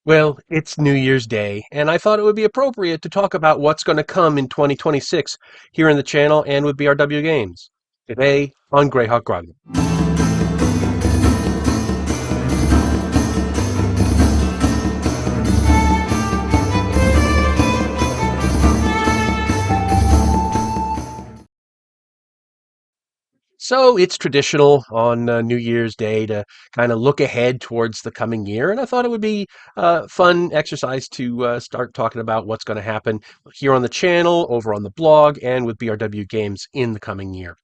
Well, it's New Year's Day, and I thought it would be appropriate to talk about what's going to come in 2026 here in the channel and with BRW Games. Today on Greyhawk Grog. So it's traditional on New Year's Day to kind of look ahead towards the coming year, and I thought it would be a fun exercise to start talking about what's going to happen here on the channel, over on the blog, and with BRW Games in the coming year.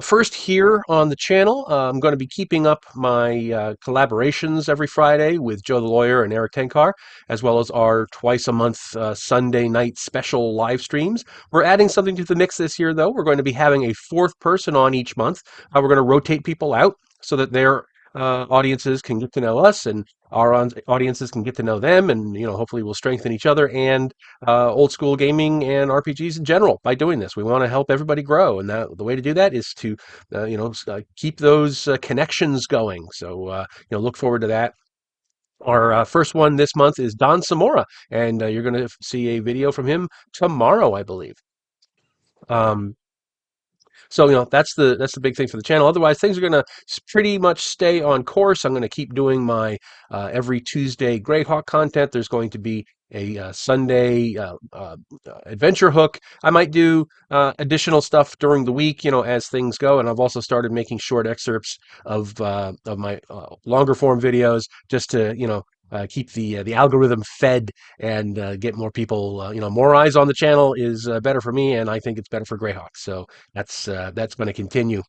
First, here on the channel, I'm going to be keeping up my collaborations every Friday with Joe the Lawyer and Eric Tenkar, as well as our twice a month Sunday night special live streams. We're adding something to the mix this year, though. We're going to be having a fourth person on each month. We're going to rotate people out so that their audiences can get to know us and our audiences can get to know them, and hopefully we'll strengthen each other and old school gaming and RPGs in general by doing this. We want to help everybody grow, and the way to do that is to keep those connections going. So look forward to that. Our first one this month is Don Samora, and you're going to see a video from him tomorrow, I believe. Um, so that's the big thing for the channel. Otherwise, things are going to pretty much stay on course. I'm going to keep doing my every Tuesday Greyhawk content. There's going to be a Sunday adventure hook. I might do additional stuff during the week, as things go. And I've also started making short excerpts of my longer form videos just to keep the algorithm fed and get more people. More eyes on the channel is better for me, and I think it's better for Greyhawk. So that's going to continue.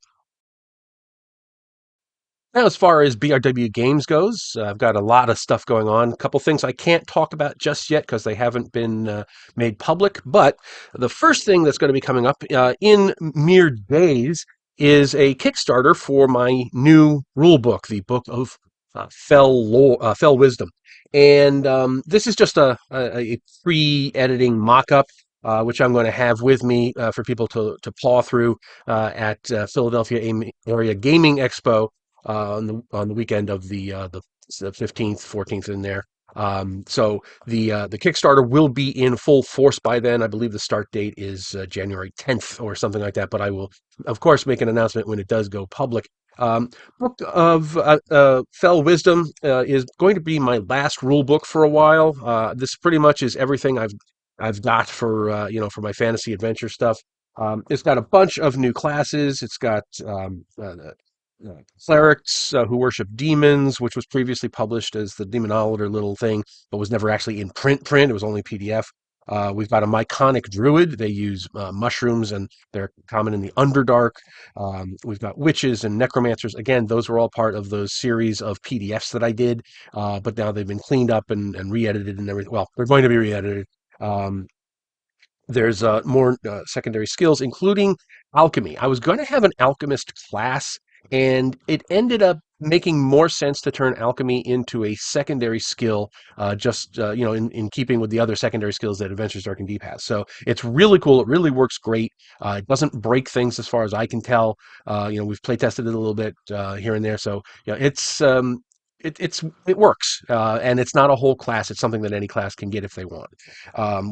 Now, as far as BRW Games goes, I've got a lot of stuff going on. A couple things I can't talk about just yet because they haven't been made public. But the first thing that's going to be coming up in mere days is a Kickstarter for my new rule book, the Book of Fell Wisdom. And this is just a pre-editing mock-up, which I'm going to have with me for people to paw through at Philadelphia Area Gaming Expo on the weekend of the 15th, 14th in there. So the Kickstarter will be in full force by then. I believe the start date is January 10th or something like that. But I will, of course, make an announcement when it does go public. Book of Fell Wisdom is going to be my last rule book for a while. This pretty much is everything I've got for for my fantasy adventure stuff. It's got a bunch of new classes. It's got clerics who worship demons, which was previously published as the Demonologer little thing, but was never actually in print. It was only PDF. We've got a myconic druid. They use mushrooms, and they're common in the Underdark. We've got witches and necromancers. Again, those were all part of those series of PDFs that I did, but now they've been cleaned up and re-edited and everything. Well, they're going to be re-edited. Um, there's more secondary skills, including alchemy. I was going to have an alchemist class, and it ended up making more sense to turn alchemy into a secondary skill, just in keeping with the other secondary skills that Adventures Dark and Deep has. So it's really cool. It really works great. It doesn't break things as far as I can tell. We've play tested it a little bit here and there, so it works, and it's not a whole class. It's something that any class can get if they want.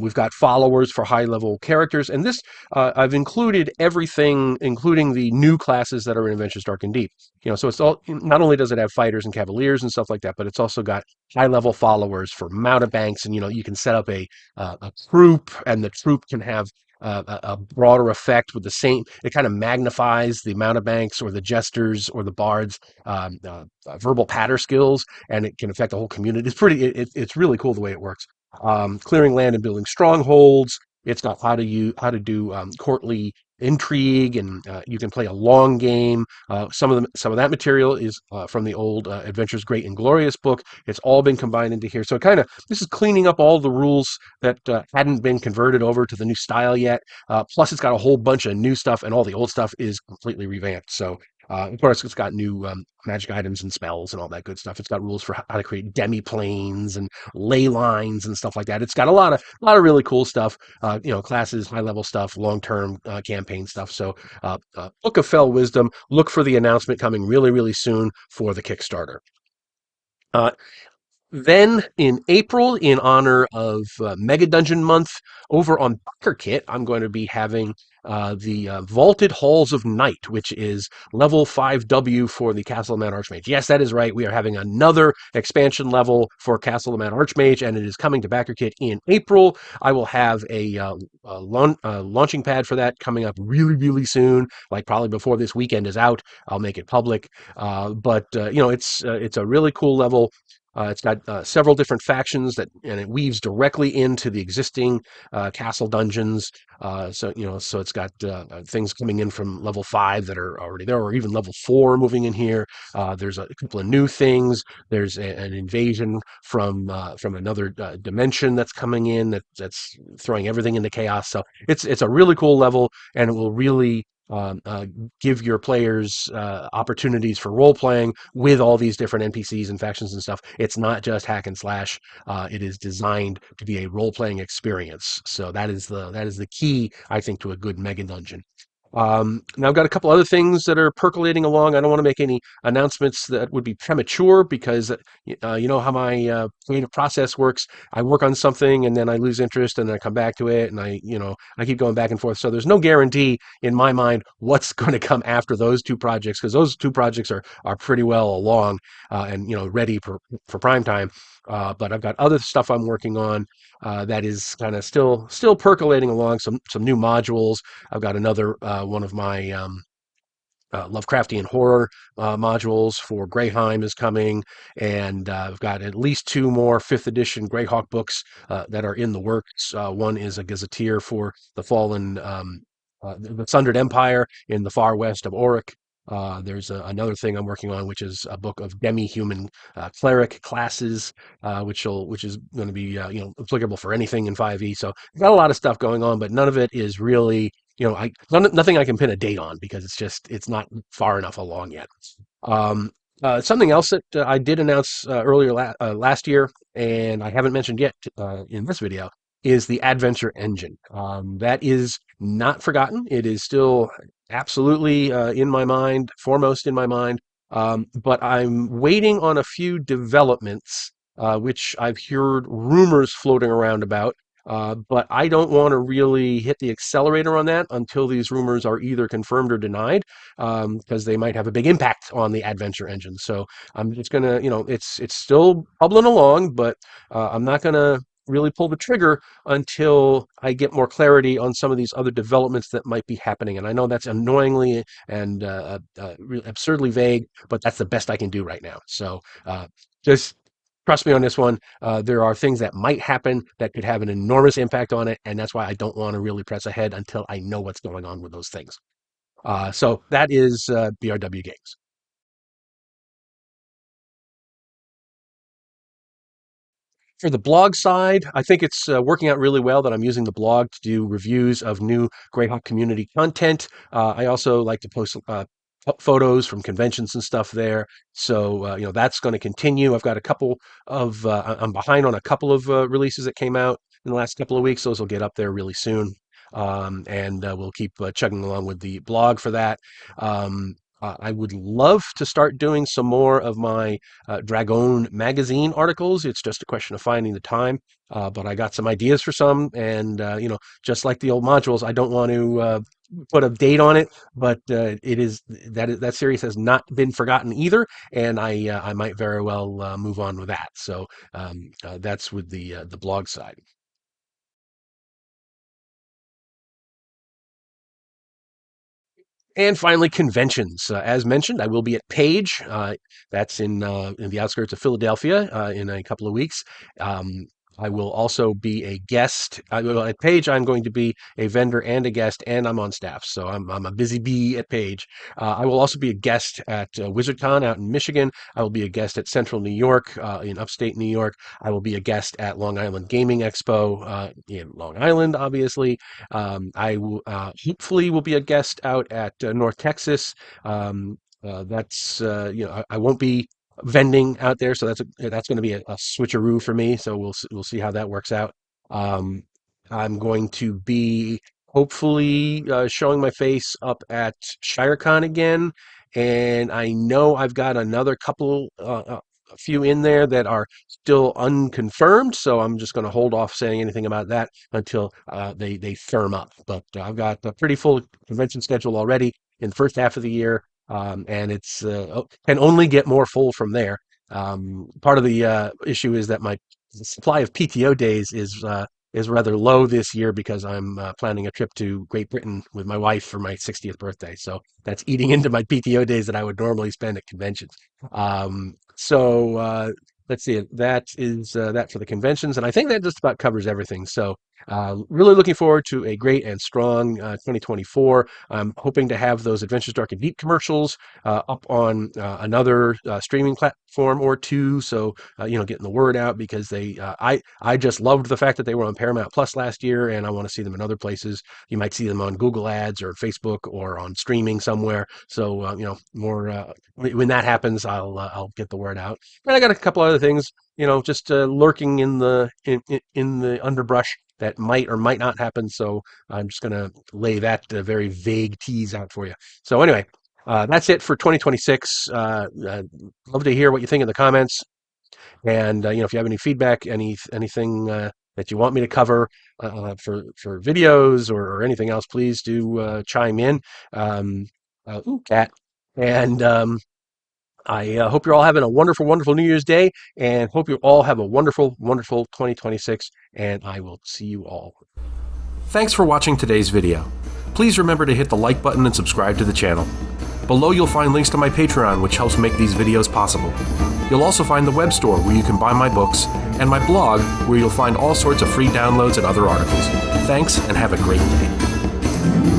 We've got followers for high level characters, and this I've included everything, including the new classes that are in Adventures Dark and Deep. So it's all. Not only does it have fighters and cavaliers and stuff like that, but it's also got high level followers for mountebanks, and you can set up a troop, and the troop can have a broader effect with the same. It kind of magnifies the mountebanks or the jesters or the bards' verbal patter skills, and it can affect the whole community. It's really cool the way it works. Clearing land and building strongholds. It's got how to do courtly intrigue, and you can play a long game. Some of that material is from the old Adventures Great and Glorious book. It's all been combined into here. So this is cleaning up all the rules that hadn't been converted over to the new style yet. Plus, it's got a whole bunch of new stuff, and all the old stuff is completely revamped. So of course, it's got new magic items and spells and all that good stuff. It's got rules for how to create demi-planes and ley lines and stuff like that. It's got a lot of really cool stuff. Classes, high-level stuff, long-term campaign stuff. So, Book of Fell Wisdom. Look for the announcement coming really, really soon for the Kickstarter. Uh, Then in April, in honor of Mega Dungeon Month, over on BackerKit, I'm going to be having the Vaulted Halls of Night, which is level 5W for the Castle of Mad Archmage. Yes, that is right. We are having another expansion level for Castle of Mad Archmage, and it is coming to BackerKit in April. I will have a launching pad for that coming up really, really soon, like probably before this weekend is out. I'll make it public. It's a really cool level. It's got several different factions and it weaves directly into the existing castle dungeons. So it's got things coming in from level 5 that are already there, or even level 4 moving in here. There's a couple of new things. There's an invasion from another dimension that's coming in that's throwing everything into chaos. So it's a really cool level, and it will really give your players opportunities for role playing with all these different NPCs and factions and stuff. It's not just hack and slash. It is designed to be a role playing experience. So that is the key, I think, to a good mega dungeon. Now I've got a couple other things that are percolating along. I don't want to make any announcements that would be premature because you know how my creative process works. I work on something and then I lose interest and then I come back to it and I keep going back and forth. So there's no guarantee in my mind what's going to come after those two projects because those two projects are pretty well along and ready for prime time. But I've got other stuff I'm working on that is kind of still percolating along. Some new modules. I've got another one of my Lovecraftian horror modules for Greyheim is coming, and I've got at least two more 5th edition Greyhawk books that are in the works. One is a gazetteer for the fallen, the Sundered Empire in the far west of Auric. There's another thing I'm working on, which is a book of demi-human cleric classes, which is going to be applicable for anything in 5e. So I've got a lot of stuff going on, but none of it is really nothing I can pin a date on because it's not far enough along yet. Um, Something else that I did announce earlier last year, and I haven't mentioned yet in this video, is the Adventure Engine. That is not forgotten. It is still absolutely in my mind, foremost in my mind. But I'm waiting on a few developments, which I've heard rumors floating around about. But I don't want to really hit the accelerator on that until these rumors are either confirmed or denied, because they might have a big impact on the Adventure Engine. So I'm just gonna, it's still bubbling along, but I'm not gonna really pull the trigger until I get more clarity on some of these other developments that might be happening. And I know that's annoyingly and really absurdly vague, but that's the best I can do right now. So just trust me on this one. There are things that might happen that could have an enormous impact on it, and that's why I don't want to really press ahead until I know what's going on with those things. So that is BRW Games. For the blog side, I think it's working out really well that I'm using the blog to do reviews of new Greyhawk community content. I also like to post photos from conventions and stuff there. So that's going to continue. I've got a couple of I'm behind on a couple of releases that came out in the last couple of weeks. Those will get up there really soon, and we'll keep chugging along with the blog for that. I would love to start doing some more of my Dragon magazine articles. It's just a question of finding the time. But I got some ideas for some, and just like the old modules, I don't want to put a date on it, but that series has not been forgotten either, and I might very well move on with that. So that's with the blog side. And finally, conventions. As mentioned, I will be at Page. That's in the outskirts of Philadelphia in a couple of weeks. Um, I will also be a guest. At Page, I'm going to be a vendor and a guest, and I'm on staff. So I'm a busy bee at Page. I will also be a guest at WizardCon out in Michigan. I will be a guest at Central New York in upstate New York. I will be a guest at Long Island Gaming Expo in Long Island, obviously. I will hopefully will be a guest out at North Texas. That's I won't be vending out there, so that's going to be a switcheroo for me. So we'll see how that works out. Um, I'm going to be hopefully showing my face up at ShireCon again, and I know I've got another couple a few in there that are still unconfirmed, so I'm just going to hold off saying anything about that until they firm up. But I've got a pretty full convention schedule already in the first half of the year, and it's can only get more full from there. Part of the issue is that my supply of PTO days is rather low this year because I'm planning a trip to Great Britain with my wife for my 60th birthday. So that's eating into my PTO days that I would normally spend at conventions. So let's see, that is that for the conventions, and I think that just about covers everything. So really looking forward to a great and strong 2024. I'm hoping to have those Adventures Dark and Deep commercials up on another streaming platform or two. So getting the word out, because I just loved the fact that they were on Paramount Plus last year, and I want to see them in other places. You might see them on Google Ads or Facebook or on streaming somewhere. So more when that happens, I'll get the word out. And I got a couple other things, just lurking in the underbrush that might or might not happen. So I'm just going to lay that very vague tease out for you. So anyway, that's it for 2026. Love to hear what you think in the comments. And if you have any feedback, anything that you want me to cover for videos or anything else, please do chime in. Cat. And I hope you're all having a wonderful, wonderful New Year's Day, and hope you all have a wonderful, wonderful 2026, and I will see you all. Thanks for watching today's video. Please remember to hit the like button and subscribe to the channel. Below you'll find links to my Patreon, which helps make these videos possible. You'll also find the web store where you can buy my books, and my blog where you'll find all sorts of free downloads and other articles. Thanks, and have a great day.